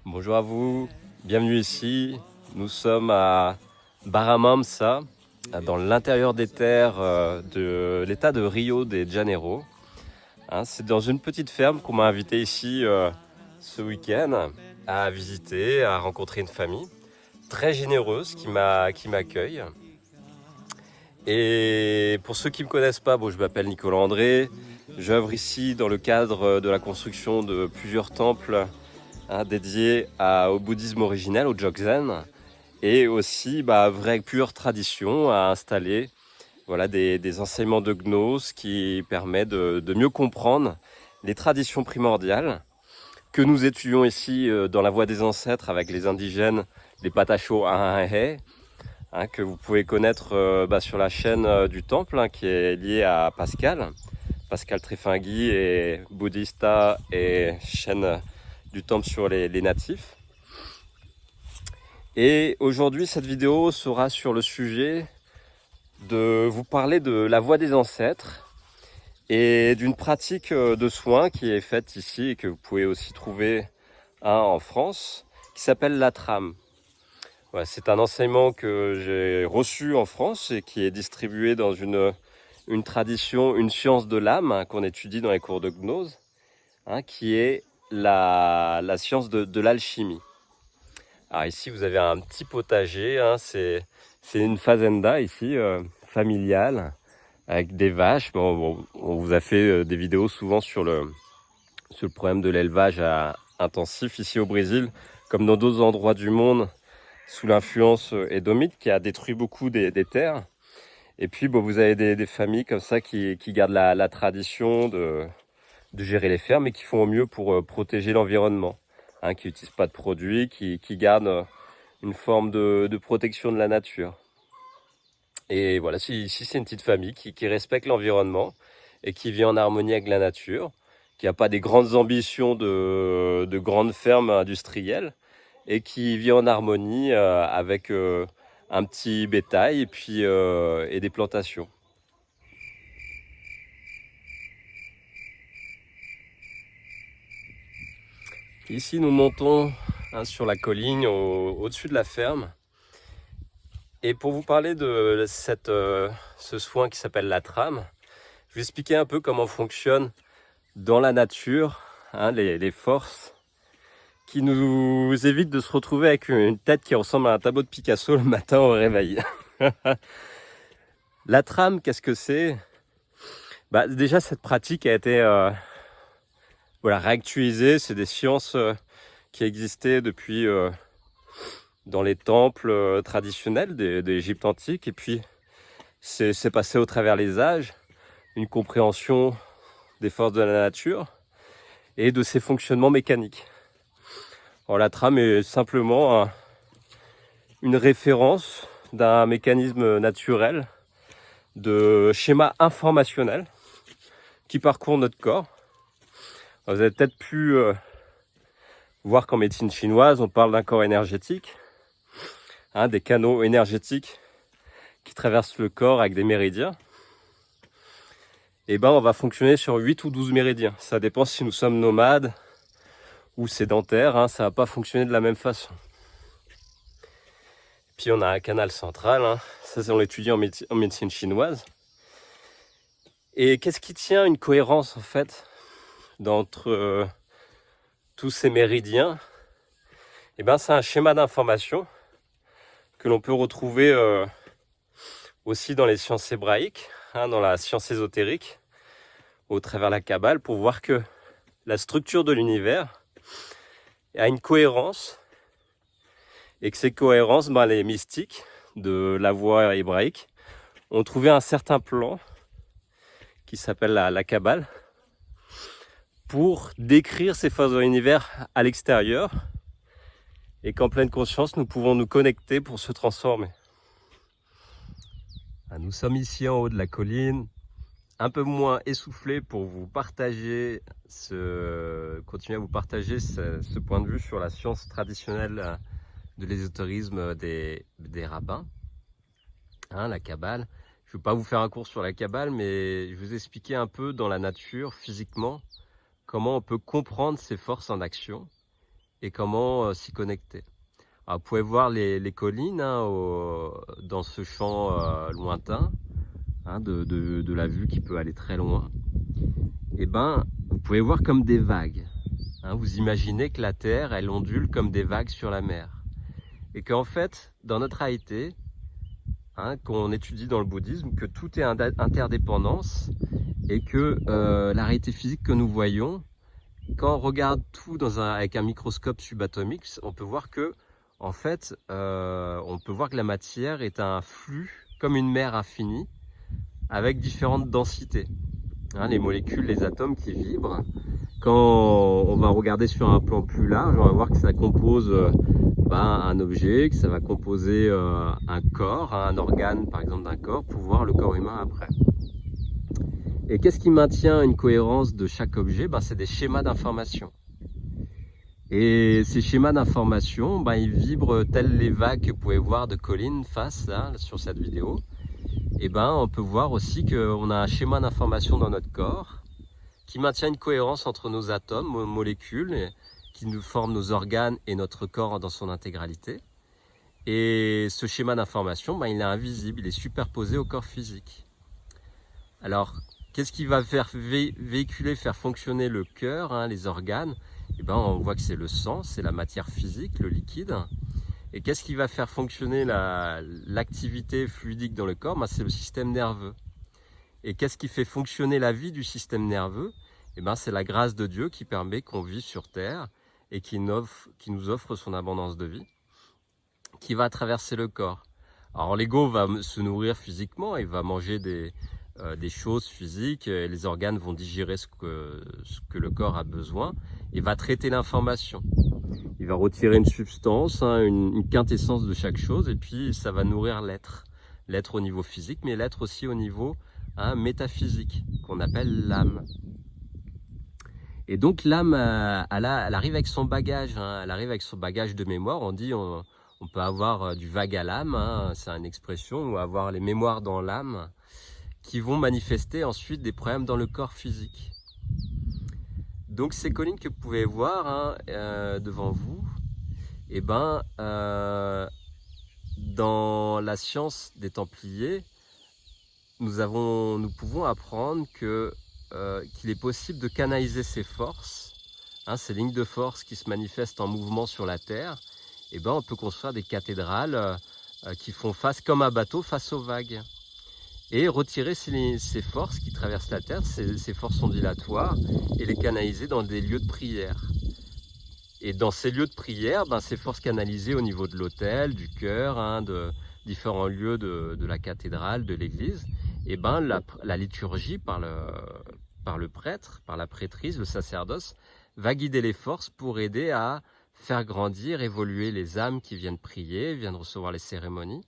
Bonjour à vous, bienvenue ici. Nous sommes à Barra-Mansa, dans l'intérieur des terres de l'état de Rio de Janeiro. C'est dans une petite ferme qu'on m'a invité ici ce week-end à visiter, à rencontrer une famille très généreuse qui m'accueille. Et pour ceux qui ne me connaissent pas, je m'appelle Nicolas André. J'œuvre ici dans le cadre de la construction de plusieurs temples dédiés au bouddhisme originel, au Dzogchen, et aussi vraie pure tradition à installer des enseignements de gnose qui permettent de mieux comprendre les traditions primordiales que nous étudions ici dans la voie des ancêtres avec les indigènes, les Patachos Ahahe, que vous pouvez connaître sur la chaîne du temple qui est liée à Pascal Trefingui et Bouddhista et chaîne du temple sur les natifs. Et aujourd'hui cette vidéo sera sur le sujet de vous parler de la voie des ancêtres et d'une pratique de soins qui est faite ici et que vous pouvez aussi trouver en France, qui s'appelle la trame. C'est un enseignement que j'ai reçu en France et qui est distribué dans une tradition, une science de l'âme qu'on étudie dans les cours de gnose, qui est la science de l'alchimie. Alors ici vous avez un petit potager, c'est une fazenda ici, familiale, avec des vaches. On vous a fait des vidéos souvent sur le problème de l'élevage intensif ici au Brésil, comme dans d'autres endroits du monde, sous l'influence édomite qui a détruit beaucoup des terres. Et puis vous avez des familles comme ça qui gardent la tradition de gérer les fermes et qui font au mieux pour protéger l'environnement, qui n'utilisent pas de produits, qui gardent une forme de protection de la nature. Et voilà, ici c'est une petite famille qui respecte l'environnement et qui vit en harmonie avec la nature, qui n'a pas des grandes ambitions de grandes fermes industrielles, et qui vit en harmonie avec un petit bétail et puis et des plantations. Ici nous montons sur la colline au-dessus de la ferme. Et pour vous parler de ce soin qui s'appelle la trame, je vais expliquer un peu comment fonctionne dans la nature les forces qui nous évitent de se retrouver avec une tête qui ressemble à un tableau de Picasso le matin au réveil. La trame, qu'est-ce que c'est ? Déjà, cette pratique a été réactualisée. C'est des sciences qui existaient depuis dans les temples traditionnels d'Égypte antique. Et puis, c'est passé au travers les âges, une compréhension des forces de la nature et de ses fonctionnements mécaniques. Alors, la trame est simplement une référence d'un mécanisme naturel de schéma informationnel qui parcourt notre corps. Alors, vous avez peut-être pu voir qu'en médecine chinoise, on parle d'un corps énergétique, des canaux énergétiques qui traversent le corps avec des méridiens. Et on va fonctionner sur 8 ou 12 méridiens. Ça dépend si nous sommes nomades ou sédentaires, ça va pas fonctionner de la même façon. Puis on a un canal central, ça on l'étudie en médecine chinoise. Et qu'est-ce qui tient une cohérence en fait d'entre tous ces méridiens ? C'est un schéma d'information que l'on peut retrouver aussi dans les sciences hébraïques, dans la science ésotérique, au travers de la Kabbale, pour voir que la structure de l'univers a une cohérence et que ces cohérences, les mystiques de la voie hébraïque ont trouvé un certain plan qui s'appelle la Kabbale pour décrire ces phases de l'univers à l'extérieur et qu'en pleine conscience nous pouvons nous connecter pour se transformer. Nous sommes ici en haut de la colline, un peu moins essoufflé pour vous partager continuer à vous partager ce point de vue sur la science traditionnelle de l'ésotérisme des rabbins, la Kabbale. Je ne vais pas vous faire un cours sur la Kabbale, mais je vais vous expliquer un peu dans la nature, physiquement, comment on peut comprendre ces forces en action et comment s'y connecter. Alors, vous pouvez voir les collines hein, dans ce champ lointain, hein, de la vue qui peut aller très loin. Et ben, vous pouvez voir comme des vagues. Hein, vous imaginez que la Terre, elle ondule comme des vagues sur la mer. Et qu'en fait, dans notre réalité, hein, qu'on étudie dans le bouddhisme, que tout est interdépendance et que la réalité physique que nous voyons, quand on regarde tout avec un microscope subatomique, on peut voir que, en fait, on peut voir que la matière est un flux comme une mer infinie avec différentes densités. Hein, les molécules, les atomes qui vibrent. Quand on va regarder sur un plan plus large, on va voir que ça compose un objet, que ça va composer un corps, un organe par exemple d'un corps, pour voir le corps humain après. Et qu'est-ce qui maintient une cohérence de chaque objet? C'est des schémas d'information. Et ces schémas d'information, ils vibrent tels les vagues que vous pouvez voir de collines face là, sur cette vidéo. Et on peut voir aussi qu'on a un schéma d'information dans notre corps qui maintient une cohérence entre nos atomes, nos molécules, qui nous forment nos organes et notre corps dans son intégralité. Et ce schéma d'information, il est invisible, il est superposé au corps physique. Alors, qu'est-ce qui va faire véhiculer, faire fonctionner le cœur, hein, les organes? On voit que c'est le sang, c'est la matière physique, le liquide. Et qu'est-ce qui va faire fonctionner l'activité fluidique dans le corps? C'est le système nerveux. Et qu'est-ce qui fait fonctionner la vie du système nerveux? C'est la grâce de Dieu qui permet qu'on vive sur Terre et qui nous offre son abondance de vie, qui va traverser le corps. Alors l'ego va se nourrir physiquement, il va manger des choses physiques, et les organes vont digérer ce que le corps a besoin, et va traiter l'information. Il va retirer une substance, hein, une quintessence de chaque chose, et puis ça va nourrir l'être. L'être au niveau physique, mais l'être aussi au niveau métaphysique, qu'on appelle l'âme. Et donc l'âme, elle arrive avec son bagage, hein, elle arrive avec son bagage de mémoire. On dit on peut avoir du vague à l'âme, hein, c'est une expression, ou avoir les mémoires dans l'âme, qui vont manifester ensuite des problèmes dans le corps physique. Donc ces collines que vous pouvez voir hein, devant vous, dans la science des Templiers, nous pouvons apprendre qu'il est possible de canaliser ces forces, hein, ces lignes de force qui se manifestent en mouvement sur la Terre. On peut construire des cathédrales qui font face comme un bateau face aux vagues. Et retirer ces forces qui traversent la Terre, ces forces ondulatoires, et les canaliser dans des lieux de prière. Et dans ces lieux de prière, ces forces canalisées au niveau de l'autel, du cœur, hein, de différents lieux de la cathédrale, de l'église, la liturgie par le prêtre, par la prêtrise, le sacerdoce, va guider les forces pour aider à faire grandir, évoluer les âmes qui viennent prier, viennent recevoir les cérémonies,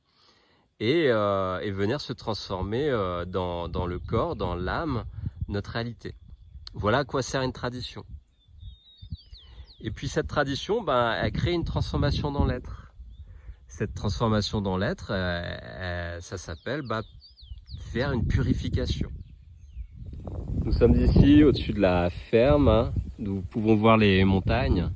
et venir se transformer dans le corps, dans l'âme, notre réalité. Voilà à quoi sert une tradition. Et puis cette tradition, elle crée une transformation dans l'être. Cette transformation dans l'être, ça s'appelle faire une purification. Nous sommes ici au-dessus de la ferme, hein, nous pouvons voir les montagnes.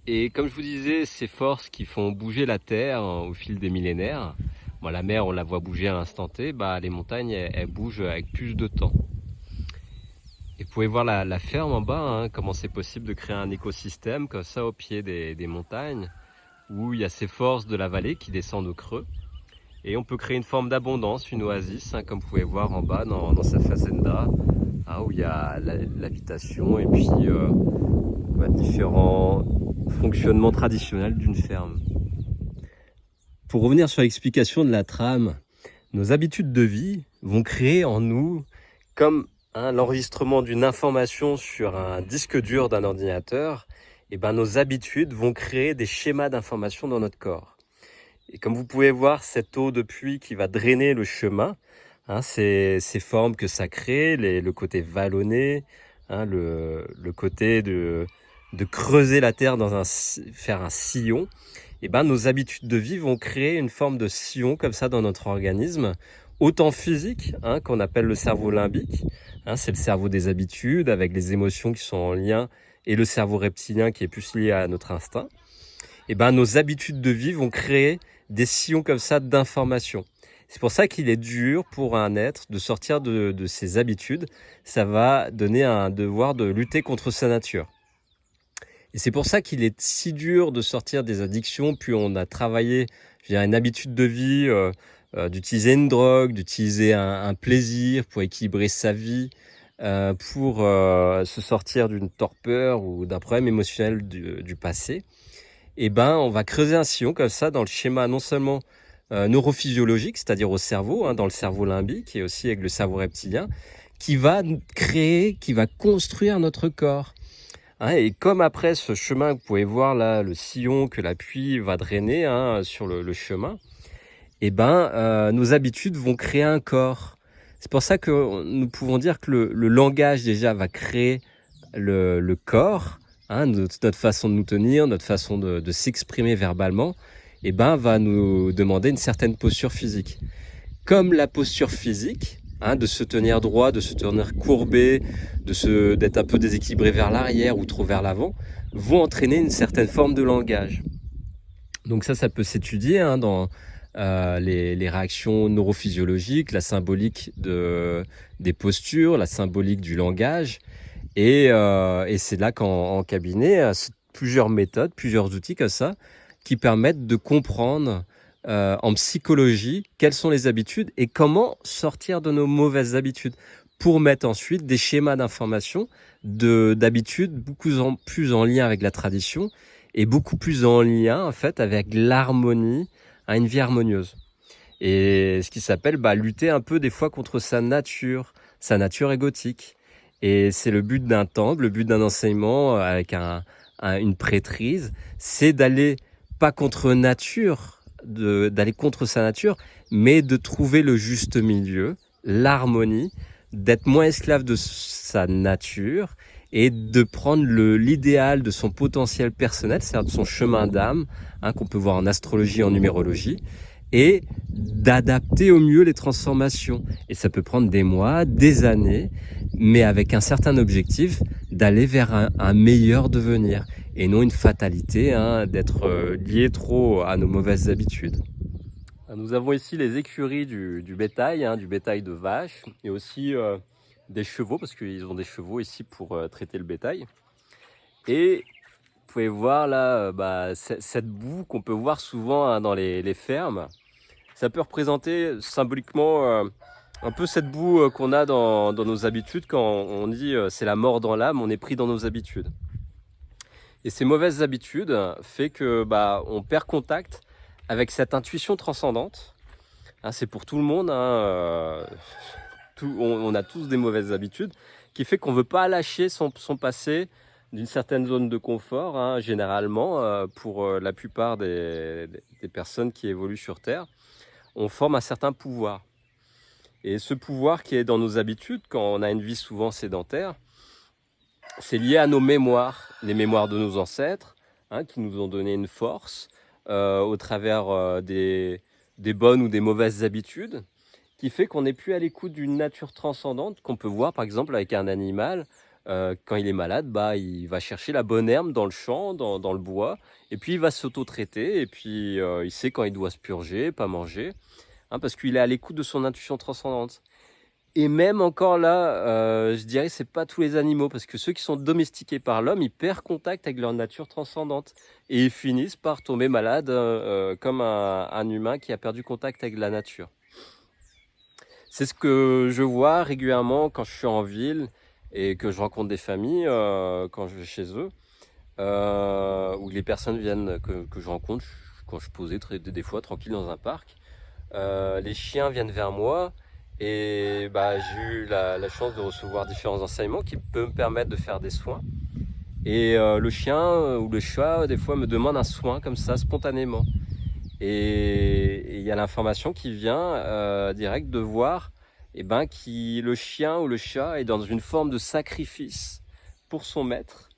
Et comme je vous disais, ces forces qui font bouger la terre au fil des millénaires, la mer on la voit bouger à l'instant T, les montagnes elles bougent avec plus de temps. Et vous pouvez voir la ferme en bas, hein, comment c'est possible de créer un écosystème comme ça au pied des montagnes, où il y a ces forces de la vallée qui descendent au creux. Et on peut créer une forme d'abondance, une oasis, hein, comme vous pouvez voir en bas dans sa fazenda, hein, où il y a l'habitation et puis différents fonctionnements traditionnels d'une ferme. Pour revenir sur l'explication de la trame, nos habitudes de vie vont créer en nous, comme l'enregistrement d'une information sur un disque dur d'un ordinateur, nos habitudes vont créer des schémas d'information dans notre corps. Et comme vous pouvez voir, cette eau de pluie qui va drainer le chemin, hein, ces formes que ça crée, le côté vallonné, hein, le côté de creuser la terre faire un sillon, nos habitudes de vie vont créer une forme de sillon comme ça dans notre organisme autant physique, hein, qu'on appelle le cerveau limbique, hein, c'est le cerveau des habitudes avec les émotions qui sont en lien, et le cerveau reptilien qui est plus lié à notre instinct. Et ben, nos habitudes de vie vont créer des sillons comme ça d'informations. C'est pour ça qu'il est dur pour un être de sortir de ses habitudes. Ça va donner un devoir de lutter contre sa nature. Et c'est pour ça qu'il est si dur de sortir des addictions. Puis on a travaillé, je dirais, une habitude de vie, d'utiliser une drogue, d'utiliser un plaisir pour équilibrer sa vie, pour se sortir d'une torpeur ou d'un problème émotionnel du passé. Et ben, on va creuser un sillon comme ça dans le schéma non seulement neurophysiologique, c'est-à-dire au cerveau, hein, dans le cerveau limbique et aussi avec le cerveau reptilien, qui va créer, qui va construire notre corps. Hein, et comme après ce chemin, vous pouvez voir là le sillon que la pluie va drainer, hein, sur le chemin, et ben, nos habitudes vont créer un corps. C'est pour ça que nous pouvons dire que le langage déjà va créer le corps, hein, notre façon de nous tenir, notre façon de s'exprimer verbalement, et ben, va nous demander une certaine posture physique. Comme la posture physique, hein, de se tenir droit, de se tenir courbé, d'être un peu déséquilibré vers l'arrière ou trop vers l'avant, vont entraîner une certaine forme de langage. Donc ça peut s'étudier, hein, dans les réactions neurophysiologiques, la symbolique des postures, la symbolique du langage. Et c'est là qu'en cabinet, plusieurs méthodes, plusieurs outils comme ça, qui permettent de comprendre en psychologie quelles sont les habitudes et comment sortir de nos mauvaises habitudes pour mettre ensuite des schémas d'information d'habitudes beaucoup plus en lien avec la tradition et beaucoup plus en lien en fait avec l'harmonie, à une vie harmonieuse. Et ce qui s'appelle lutter un peu des fois contre sa nature égotique. Et c'est le but d'un temple, le but d'un enseignement avec une prêtrise, c'est d'aller pas contre nature, d'aller contre sa nature, mais de trouver le juste milieu, l'harmonie, d'être moins esclave de sa nature et de prendre l'idéal de son potentiel personnel, c'est-à-dire de son chemin d'âme, hein, qu'on peut voir en astrologie, en numérologie, et d'adapter au mieux les transformations. Et ça peut prendre des mois, des années, mais avec un certain objectif d'aller vers un meilleur devenir et non une fatalité, hein, d'être lié trop à nos mauvaises habitudes. Nous avons ici les écuries du bétail, hein, du bétail de vaches et aussi des chevaux, parce qu'ils ont des chevaux ici pour traiter le bétail. Et vous pouvez voir là cette boue qu'on peut voir souvent, hein, dans les fermes. Ça peut représenter symboliquement un peu cette boue qu'on a dans nos habitudes quand on dit c'est la mort dans l'âme, on est pris dans nos habitudes. Et ces mauvaises habitudes fait que on perd contact avec cette intuition transcendante. Hein, c'est pour tout le monde, hein, on a tous des mauvaises habitudes, qui fait qu'on ne veut pas lâcher son passé d'une certaine zone de confort, hein, généralement, pour la plupart des personnes qui évoluent sur Terre. On forme un certain pouvoir. Et ce pouvoir qui est dans nos habitudes, quand on a une vie souvent sédentaire, c'est lié à nos mémoires, les mémoires de nos ancêtres, hein, qui nous ont donné une force au travers des bonnes ou des mauvaises habitudes, qui fait qu'on n'est plus à l'écoute d'une nature transcendante qu'on peut voir par exemple avec un animal. Quand il est malade, il va chercher la bonne herbe dans le champ, dans le bois, et puis il va s'auto-traiter, et puis il sait quand il doit se purger, pas manger, hein, parce qu'il est à l'écoute de son intuition transcendante. Et même encore là, je dirais c'est pas tous les animaux, parce que ceux qui sont domestiqués par l'homme, ils perdent contact avec leur nature transcendante, et ils finissent par tomber malades comme un humain qui a perdu contact avec la nature. C'est ce que je vois régulièrement quand je suis en ville et que je rencontre des familles quand je vais chez eux, où les personnes viennent que je rencontre quand je posais des fois tranquille dans un parc. Les chiens viennent vers moi et j'ai eu la chance de recevoir différents enseignements qui peuvent me permettre de faire des soins. Et le chien ou le chat, des fois, me demande un soin comme ça, spontanément. Et il y a l'information qui vient direct de voir le chien ou le chat est dans une forme de sacrifice pour son maître,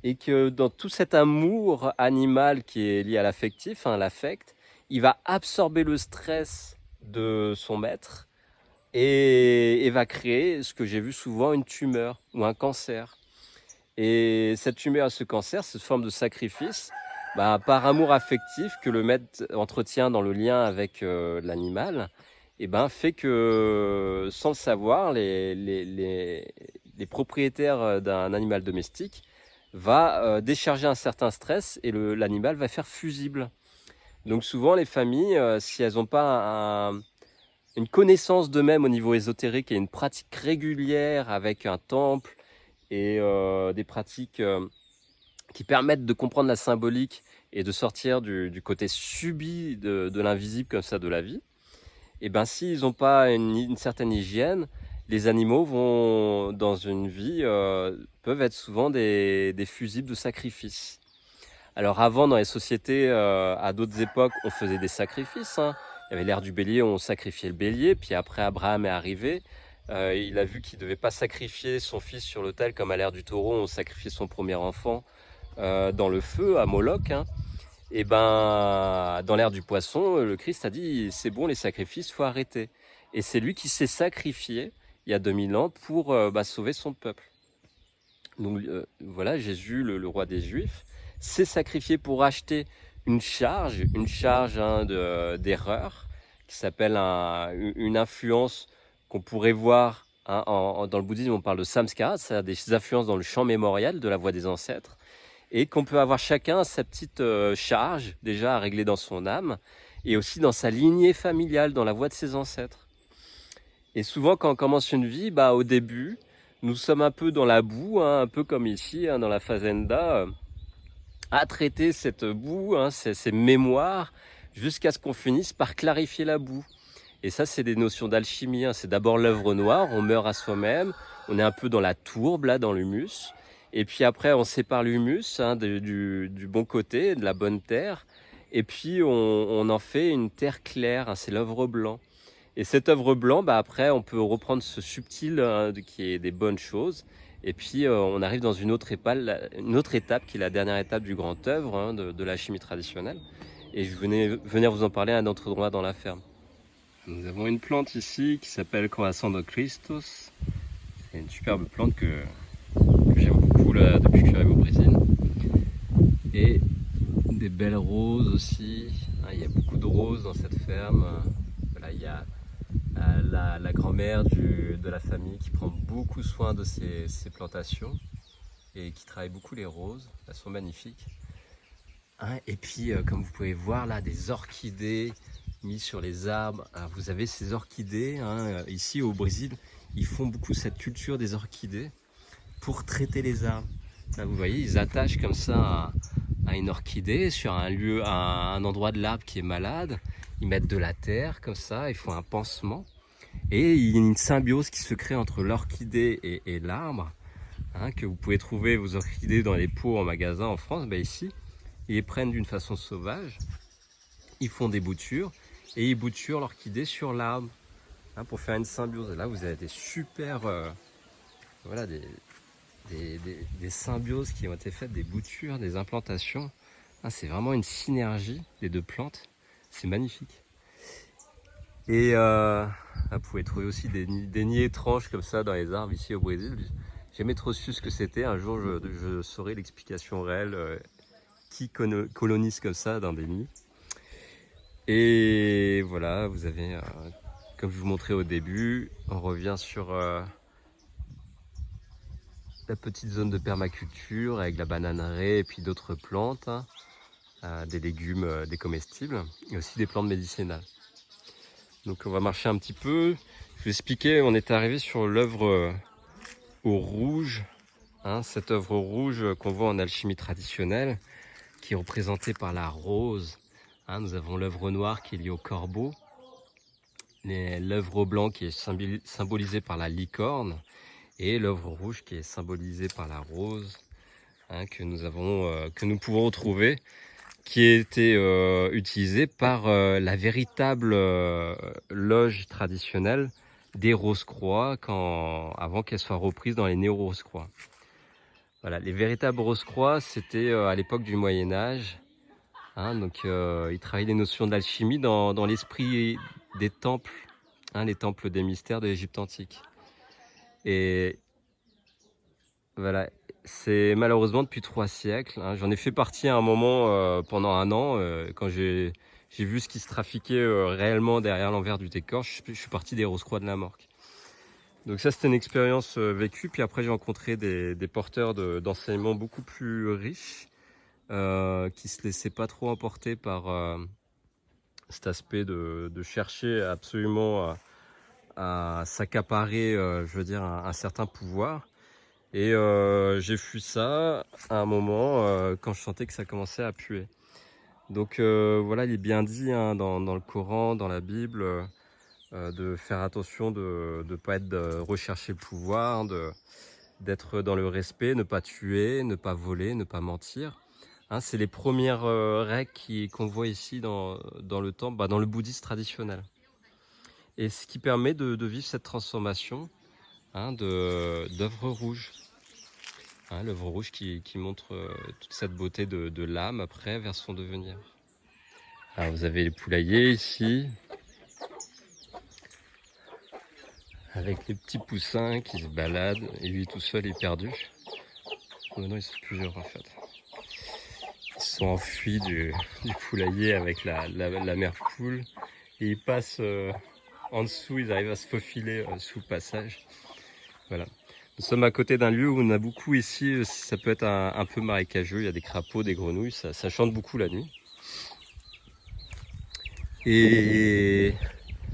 et que dans tout cet amour animal qui est lié à l'affectif, hein, l'affect, il va absorber le stress de son maître, et va créer ce que j'ai vu souvent, une tumeur ou un cancer. Et cette tumeur, ce cancer, cette forme de sacrifice, par amour affectif que le maître entretient dans le lien avec l'animal, fait que, sans le savoir, les propriétaires d'un animal domestique va décharger un certain stress et l'animal va faire fusible. Donc souvent, les familles, si elles n'ont pas une connaissance d'eux-mêmes au niveau ésotérique et une pratique régulière avec un temple et des pratiques qui permettent de comprendre la symbolique et de sortir du côté subi de l'invisible comme ça de la vie, et s'ils n'ont pas une certaine hygiène, les animaux vont, dans une vie, peuvent être souvent des fusibles de sacrifice. Alors avant, dans les sociétés, à d'autres époques, on faisait des sacrifices, hein. Il y avait l'ère du bélier, on sacrifiait le bélier, puis après Abraham est arrivé, il a vu qu'il ne devait pas sacrifier son fils sur l'autel, comme à l'ère du taureau, on sacrifiait son premier enfant dans le feu, à Moloch, hein. Et dans l'ère du poisson, le Christ a dit, c'est bon, les sacrifices, il faut arrêter. Et c'est lui qui s'est sacrifié, il y a 2000 ans, pour sauver son peuple. Donc voilà, Jésus, le roi des Juifs, s'est sacrifié pour acheter une charge d'erreur, qui s'appelle une influence qu'on pourrait voir, hein, dans le bouddhisme, on parle de samskara, c'est-à-dire des influences dans le champ mémorial de la voie des ancêtres, et qu'on peut avoir chacun sa petite charge déjà à régler dans son âme, et aussi dans sa lignée familiale, dans la voie de ses ancêtres. Et souvent, quand on commence une vie, au début, nous sommes un peu dans la boue, hein, un peu comme ici, hein, dans la fazenda, à traiter cette boue, hein, ces mémoires, jusqu'à ce qu'on finisse par clarifier la boue. Et ça, c'est des notions d'alchimie, hein. C'est d'abord l'œuvre noire, on meurt à soi-même, on est un peu dans la tourbe, là, dans l'humus. Et puis après, on sépare l'humus, hein, du bon côté, de la bonne terre. Et puis, on en fait une terre claire, hein, c'est l'œuvre blanc. Et cette œuvre blanc, après, on peut reprendre ce subtil, hein, qui est des bonnes choses. Et puis, on arrive dans une autre étape, qui est la dernière étape du grand œuvre, hein, de la chimie traditionnelle. Et je venais venir vous en parler à un autre endroit dans la ferme. Nous avons une plante ici qui s'appelle Coração de Christos. C'est une superbe plante que j'aime beaucoup là, depuis que je suis arrivé au Brésil. Et des belles roses aussi. Il y a beaucoup de roses dans cette ferme. Voilà, il y a la grand-mère de la famille qui prend beaucoup soin de ces plantations et qui travaille beaucoup les roses. Elles sont magnifiques. Et puis, comme vous pouvez voir là, des orchidées mises sur les arbres. Alors, vous avez ces orchidées, hein, ici au Brésil, ils font beaucoup cette culture des orchidées pour traiter les arbres. Là, vous voyez, ils attachent comme ça à une orchidée sur un endroit de l'arbre qui est malade. Ils mettent de la terre comme ça, ils font un pansement. Et il y a une symbiose qui se crée entre l'orchidée et l'arbre, hein, que vous pouvez trouver vos orchidées dans les pots en magasin en France. Ici, ils les prennent d'une façon sauvage, ils font des boutures et ils bouturent l'orchidée sur l'arbre, hein, pour faire une symbiose. Et là, vous avez des super, voilà, des symbioses qui ont été faites, des boutures, des implantations. C'est vraiment une synergie des deux plantes, c'est magnifique. Et vous pouvez trouver aussi des nids étranges comme ça dans les arbres ici au Brésil. J'ai jamais trop su ce que c'était. Un jour, je saurai l'explication réelle qui colonise comme ça dans des nids. Et voilà, vous avez, comme je vous montrais au début, on revient sur la petite zone de permaculture avec la bananeraie et puis d'autres plantes, hein, des légumes, des comestibles et aussi des plantes médicinales. Donc on va marcher un petit peu. Je vais expliquer, on est arrivé sur l'œuvre au rouge, hein, cette œuvre rouge qu'on voit en alchimie traditionnelle, qui est représentée par la rose. Hein, nous avons l'œuvre noire qui est liée au corbeau, l'œuvre au blanc qui est symbolisée par la licorne, et l'œuvre rouge qui est symbolisée par la rose, hein, que nous pouvons retrouver, qui a été utilisée par la véritable loge traditionnelle des Rose-Croix avant qu'elle soit reprise dans les néo-Rose-Croix. Voilà, les véritables Rose-Croix, c'était à l'époque du Moyen-Âge. Hein, donc ils travaillaient les notions d'alchimie dans l'esprit des temples les temples des mystères de l'Égypte antique. Et voilà, c'est malheureusement depuis 3 siècles. J'en ai fait partie à un moment pendant un an, quand j'ai vu ce qui se trafiquait réellement derrière l'envers du décor. Je suis parti des Rose-Croix de la Morgue. Donc ça, c'était une expérience vécue. Puis après, j'ai rencontré des porteurs d'enseignements beaucoup plus riches, qui se laissaient pas trop emporter par cet aspect de chercher absolument à s'accaparer, je veux dire, un certain pouvoir. Et j'ai fui ça à un moment quand je sentais que ça commençait à puer. Donc voilà, il est bien dit dans le Coran, dans la Bible, de faire attention de ne pas rechercher le pouvoir, d'être dans le respect, ne pas tuer, ne pas voler, ne pas mentir. C'est les premières règles qu'on voit ici dans le temple, dans le bouddhisme traditionnel. Et ce qui permet de vivre cette transformation d'œuvre rouge. L'œuvre rouge qui montre toute cette beauté de l'âme après vers son devenir. Alors vous avez les poulaillers ici, avec les petits poussins qui se baladent, et lui tout seul est perdu. Maintenant ils sont plusieurs en fait. Ils sont enfuis du poulailler avec la mère poule, et ils passent en dessous, ils arrivent à se faufiler sous le passage. Voilà. Nous sommes à côté d'un lieu où on a beaucoup ici, ça peut être un peu marécageux, il y a des crapauds, des grenouilles, ça chante beaucoup la nuit. Et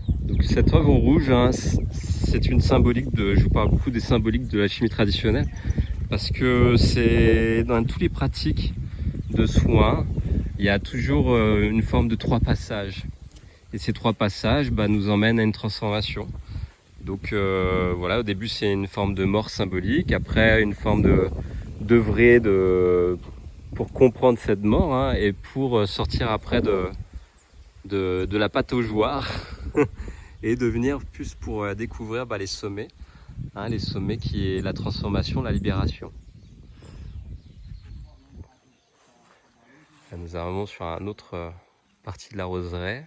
donc cette œuvre rouge, c'est une symbolique je vous parle beaucoup des symboliques de la chimie traditionnelle, parce que c'est dans toutes les pratiques de soins, il y a toujours une forme de 3 passages. Et ces 3 passages nous emmènent à une transformation. Donc voilà, au début c'est une forme de mort symbolique, après une forme d'œuvrer pour comprendre cette mort, et pour sortir après de la pataugeoire et devenir plus pour découvrir les sommets, les sommets qui est la transformation, la libération. Là, nous arrivons sur une autre partie de la roseraie.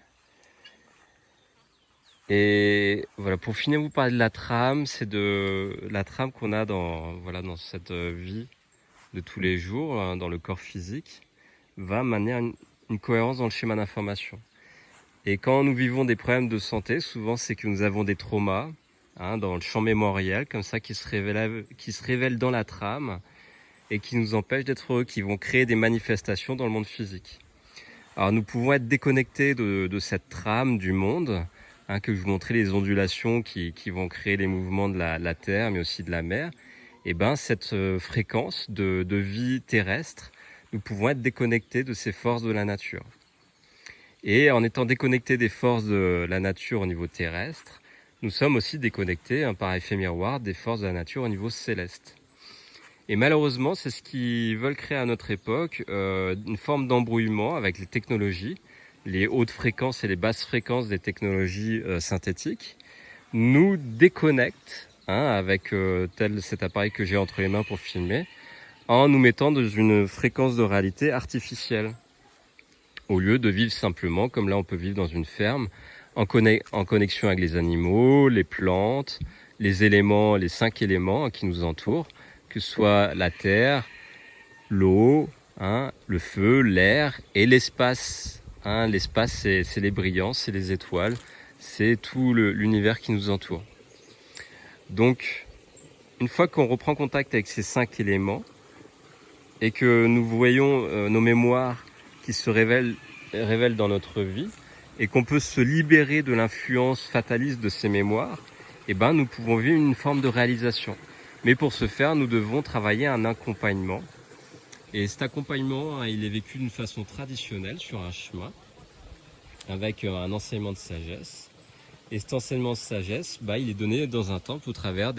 Et voilà, pour finir, vous parler de la trame, c'est de la trame qu'on a dans cette vie de tous les jours, dans le corps physique, va maintenir une cohérence dans le schéma d'information. Et quand nous vivons des problèmes de santé, souvent c'est que nous avons des traumas dans le champ mémoriel, comme ça, qui se révèlent dans la trame et qui nous empêchent d'être heureux, qui vont créer des manifestations dans le monde physique. Alors nous pouvons être déconnectés de cette trame du monde, que je vous montrais, les ondulations qui vont créer les mouvements de la Terre, mais aussi de la mer. Et cette fréquence de vie terrestre, nous pouvons être déconnectés de ces forces de la nature. Et en étant déconnectés des forces de la nature au niveau terrestre, nous sommes aussi déconnectés par effet miroir des forces de la nature au niveau céleste. Et malheureusement, c'est ce qu'ils veulent créer à notre époque, une forme d'embrouillement avec les technologies, les hautes fréquences et les basses fréquences des technologies synthétiques, nous déconnectent avec cet appareil que j'ai entre les mains pour filmer, en nous mettant dans une fréquence de réalité artificielle. Au lieu de vivre simplement, comme là on peut vivre dans une ferme, en connexion avec les animaux, les plantes, les éléments, les 5 éléments qui nous entourent, que ce soit la terre, l'eau, le feu, l'air et l'espace. L'espace, c'est les brillants, c'est les étoiles, c'est tout l'univers qui nous entoure. Donc, une fois qu'on reprend contact avec ces 5 éléments et que nous voyons nos mémoires qui se révèlent dans notre vie et qu'on peut se libérer de l'influence fataliste de ces mémoires, nous pouvons vivre une forme de réalisation. Mais pour ce faire, nous devons travailler un accompagnement. Et cet accompagnement, il est vécu d'une façon traditionnelle sur un chemin, avec un enseignement de sagesse. Et cet enseignement de sagesse, il est donné dans un temple au travers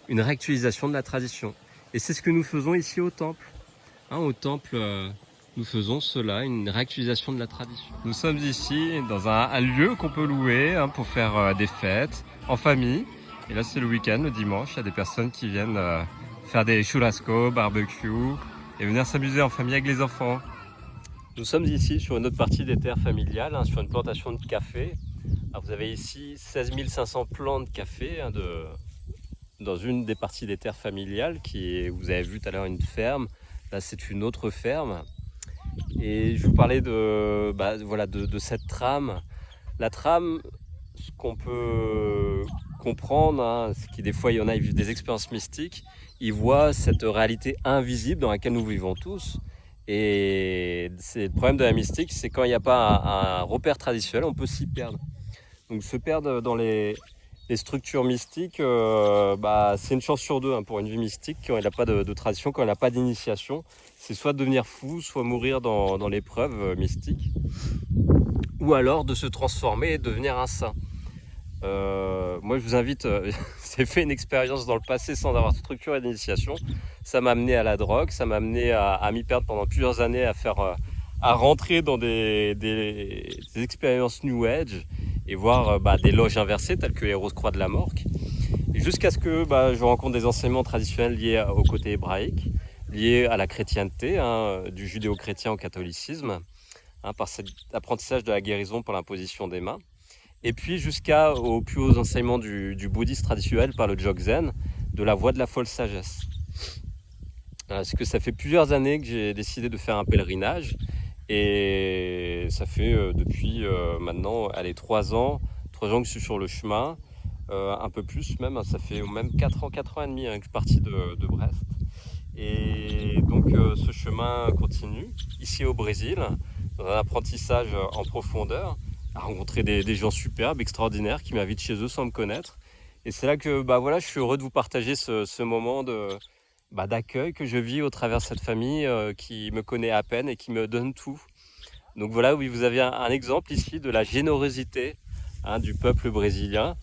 une réactualisation de la tradition. Et c'est ce que nous faisons ici au temple. Au temple, nous faisons cela, une réactualisation de la tradition. Nous sommes ici dans un lieu qu'on peut louer pour faire des fêtes en famille. Et là, c'est le week-end, le dimanche, il y a des personnes qui viennent faire des churrasco, barbecue, et venir s'amuser en famille avec les enfants. Nous sommes ici sur une autre partie des terres familiales, sur une plantation de café. Alors, vous avez ici 16 500 plants de café dans une des parties des terres familiales vous avez vu tout à l'heure une ferme, là c'est une autre ferme. Et je vous parlais de cette trame. La trame, ce qu'on peut comprendre, hein, c'est que des fois il y en a, ils vivent des expériences mystiques, ils voient cette réalité invisible dans laquelle nous vivons tous. Et c'est le problème de la mystique, c'est quand il n'y a pas un repère traditionnel, on peut s'y perdre. Donc se perdre dans les structures mystiques, c'est une chance sur deux, hein, pour une vie mystique quand elle n'a pas de tradition, quand elle n'a pas d'initiation. C'est soit de devenir fou, soit mourir dans l'épreuve mystique, ou alors de se transformer et devenir un saint. Moi je vous invite, j'ai fait une expérience dans le passé sans avoir de structure et d'initiation. Ça m'a amené à la drogue, ça m'a amené à m'y perdre pendant plusieurs années, à rentrer dans des expériences New Age et voir des loges inversées telles que les Rose-Croix de la Morque. Et jusqu'à ce que je rencontre des enseignements traditionnels liés au côté hébraïque, liés à la chrétienté, hein, du judéo-chrétien au catholicisme, hein, par cet apprentissage de la guérison par l'imposition des mains. Et puis jusqu'aux plus hauts enseignements du bouddhisme traditionnel par le Dzogchen, de la voie de la folle sagesse. Parce que ça fait plusieurs années que j'ai décidé de faire un pèlerinage. Et ça fait depuis maintenant 3 ans que je suis sur le chemin, un peu plus même, ça fait même 4 ans et demi, hein, que je suis parti de Brest. Et donc ce chemin continue, ici au Brésil, dans un apprentissage en profondeur, à rencontrer des gens superbes, extraordinaires, qui m'invitent chez eux sans me connaître. Et c'est là que je suis heureux de vous partager ce moment d'accueil que je vis au travers de cette famille qui me connaît à peine et qui me donne tout. Donc voilà, oui, vous avez un exemple ici de la générosité, hein, du peuple brésilien.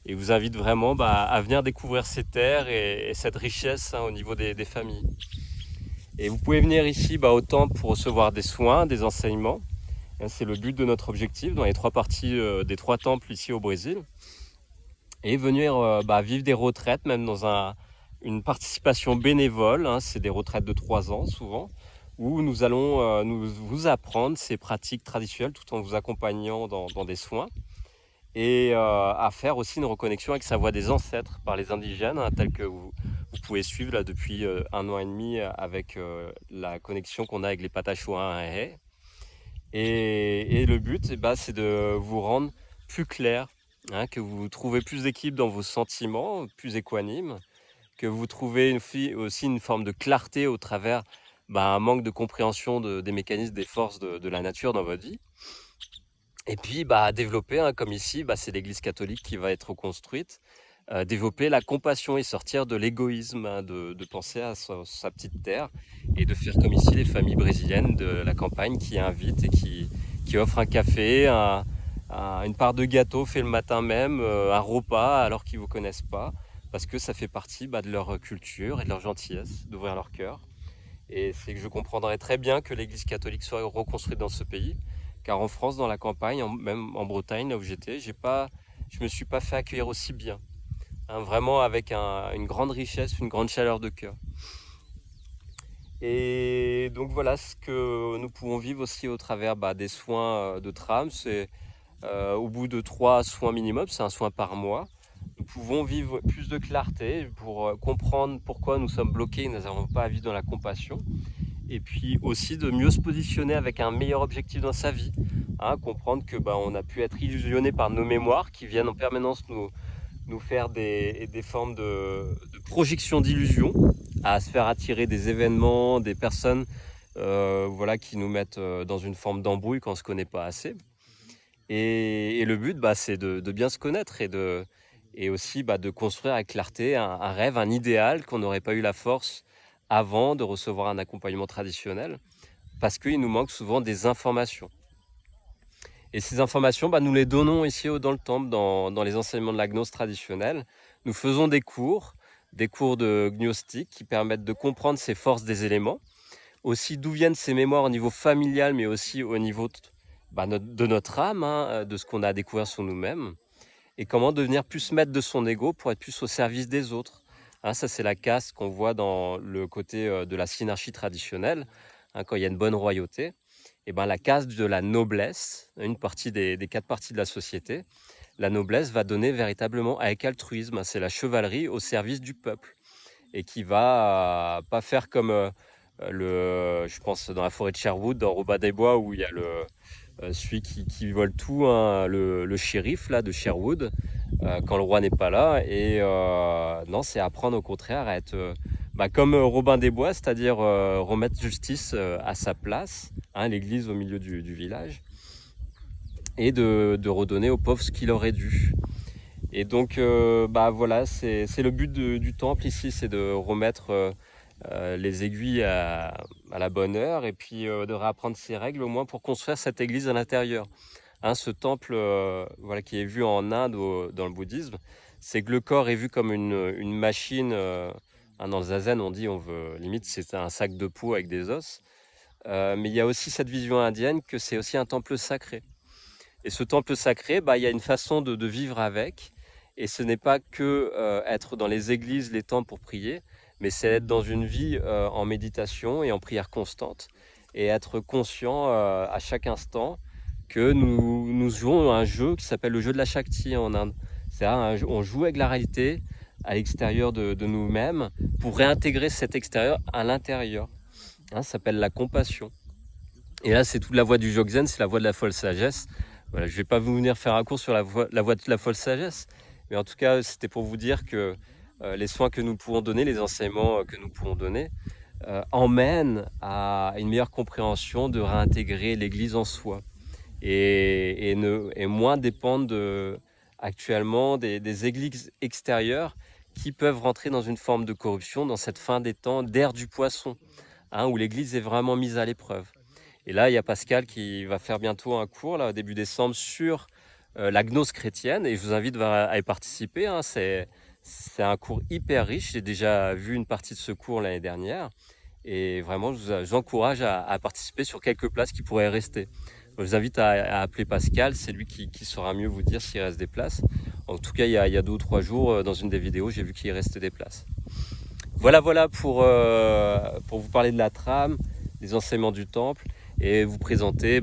Et vous invite vraiment à venir découvrir ces terres et cette richesse, hein, au niveau des familles. Et vous pouvez venir ici au temple pour recevoir des soins, des enseignements. C'est le but de notre objectif dans les 3 parties des 3 temples ici au Brésil. Et venir vivre des retraites, même dans une participation bénévole, hein, c'est des retraites de 3 ans souvent, où nous allons vous apprendre ces pratiques traditionnelles tout en vous accompagnant dans des soins. Et à faire aussi une reconnexion avec sa voix des ancêtres par les indigènes, hein, tels que vous pouvez suivre là depuis 1 an et demi avec la connexion qu'on a avec les Patachois et le but, c'est de vous rendre plus clair, hein, que vous trouvez plus d'équilibre dans vos sentiments, plus équanimes, que vous trouvez aussi une forme de clarté au travers un manque de compréhension des mécanismes, des forces de la nature dans votre vie. Et puis développer, hein, comme ici, c'est l'Église catholique qui va être reconstruite, développer la compassion et sortir de l'égoïsme, hein, de penser à sa petite terre et de faire comme ici les familles brésiliennes de la campagne qui invitent et qui offrent un café, une part de gâteau fait le matin même, un repas alors qu'ils ne vous connaissent pas, parce que ça fait partie de leur culture et de leur gentillesse d'ouvrir leur cœur. Et c'est que je comprendrais très bien que l'Église catholique soit reconstruite dans ce pays, car en France, dans la campagne, même en Bretagne, là où j'étais, je me suis pas fait accueillir aussi bien, hein, vraiment avec une grande richesse, une grande chaleur de cœur. Et donc voilà ce que nous pouvons vivre aussi au travers des soins de trame. C'est au bout de 3 soins minimum, c'est un soin par mois. Nous pouvons vivre plus de clarté pour comprendre pourquoi nous sommes bloqués et nous n'avons pas à vivre dans la compassion. Et puis aussi de mieux se positionner avec un meilleur objectif dans sa vie, hein, comprendre que on a pu être illusionné par nos mémoires qui viennent en permanence nous faire des formes de projection d'illusion, à se faire attirer des événements, des personnes qui nous mettent dans une forme d'embrouille quand on ne se connaît pas assez. Et le but, c'est de bien se connaître et aussi de construire avec clarté un rêve, un idéal qu'on n'aurait pas eu la force avant de recevoir un accompagnement traditionnel, parce qu'il nous manque souvent des informations. Et ces informations, nous les donnons ici dans le temple, dans les enseignements de la gnose traditionnelle. Nous faisons des cours de gnostique qui permettent de comprendre ces forces des éléments, aussi d'où viennent ces mémoires au niveau familial, mais aussi au niveau de notre âme, hein, de ce qu'on a découvert sur nous-mêmes, et comment devenir plus maître de son ego pour être plus au service des autres. Hein, ça, c'est la caste qu'on voit dans le côté de la synarchie traditionnelle, hein, quand il y a une bonne royauté. et ben, la case de la noblesse, une partie des 4 parties de la société, la noblesse va donner véritablement avec altruisme. C'est la chevalerie au service du peuple et qui va pas faire comme je pense dans la forêt de Sherwood, dans Robin des Bois, où il y a celui qui vole tout, hein, le shérif là, de Sherwood, quand le roi n'est pas là. Et non, c'est apprendre au contraire à être comme Robin des Bois, c'est-à-dire remettre justice à sa place, hein, l'église au milieu du village, et de redonner aux pauvres ce qu'il aurait dû. Et donc, voilà, c'est le but du temple ici, c'est de remettre les aiguilles à la bonne heure, et puis de réapprendre ces règles au moins pour construire cette église à l'intérieur. Hein, ce temple voilà, qui est vu en Inde dans le bouddhisme, c'est que le corps est vu comme une machine. Hein, dans le zazen, on dit, limite, c'est un sac de peau avec des os. Mais il y a aussi cette vision indienne que c'est aussi un temple sacré. Et ce temple sacré, il y a une façon de vivre avec. Et ce n'est pas que être dans les églises, les temples pour prier, mais c'est être dans une vie en méditation et en prière constante. Et être conscient à chaque instant que nous jouons à un jeu qui s'appelle le jeu de la Shakti en Inde. C'est-à-dire, on joue avec la réalité à l'extérieur de nous-mêmes pour réintégrer cet extérieur à l'intérieur. Hein, ça s'appelle la compassion. Et là, c'est toute la voie du Jogzen, c'est la voie de la folle sagesse. Voilà, je ne vais pas vous venir faire un cours sur la voie de la folle sagesse, mais en tout cas, c'était pour vous dire que les soins que nous pouvons donner, les enseignements que nous pouvons donner, emmènent à une meilleure compréhension de réintégrer l'Église en soi et moins dépendre actuellement des églises extérieures qui peuvent rentrer dans une forme de corruption dans cette fin des temps d'ère du poisson, hein, où l'Église est vraiment mise à l'épreuve. Et là, il y a Pascal qui va faire bientôt un cours là, au début décembre sur la gnose chrétienne, et je vous invite à y participer. Hein. C'est un cours hyper riche. J'ai déjà vu une partie de ce cours l'année dernière, et vraiment, je vous encourage à participer sur quelques places qui pourraient rester. Je vous invite à appeler Pascal, c'est lui qui saura mieux vous dire s'il reste des places. En tout cas, il y a 2 ou 3 jours, dans une des vidéos, j'ai vu qu'il restait des places. Voilà pour vous parler de la trame, des enseignements du temple, et vous présenter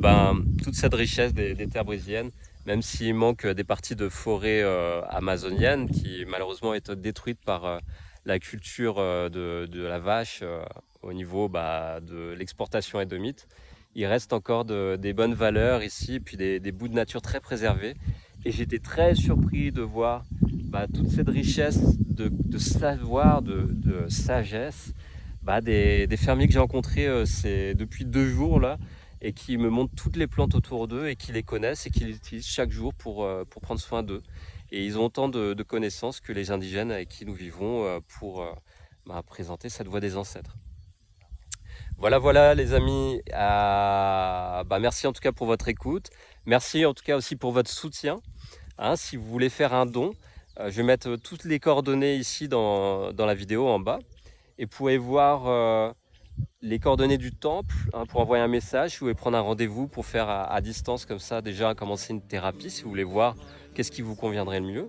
toute cette richesse des terres brésiliennes, même s'il manque des parties de forêt amazonienne qui malheureusement est détruite par la culture de la vache au niveau de l'exportation édomite. Il reste encore des bonnes valeurs ici, et puis des bouts de nature très préservés. Et j'étais très surpris de voir toute cette richesse de savoir, de sagesse des fermiers que j'ai rencontrés depuis 2 jours là, et qui me montrent toutes les plantes autour d'eux et qui les connaissent et qui les utilisent chaque jour pour prendre soin d'eux. Et ils ont autant de connaissances que les indigènes avec qui nous vivons pour présenter cette voie des ancêtres. Voilà les amis, merci en tout cas pour votre écoute, merci en tout cas aussi pour votre soutien. Hein, si vous voulez faire un don, je vais mettre toutes les coordonnées ici dans la vidéo en bas, et vous pouvez voir les coordonnées du temple pour envoyer un message. Si vous voulez prendre un rendez-vous pour faire à distance comme ça, déjà commencer une thérapie si vous voulez voir qu'est-ce qui vous conviendrait le mieux.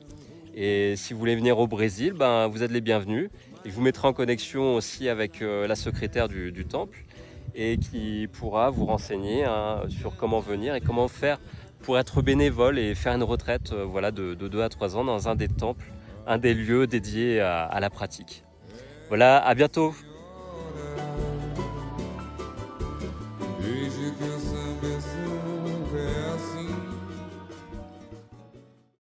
Et si vous voulez venir au Brésil, vous êtes les bienvenus. Et je vous mettrai en connexion aussi avec la secrétaire du temple, et qui pourra vous renseigner sur comment venir et comment faire pour être bénévole et faire une retraite de 2 à 3 ans dans un des temples, un des lieux dédiés à la pratique. Voilà, à bientôt.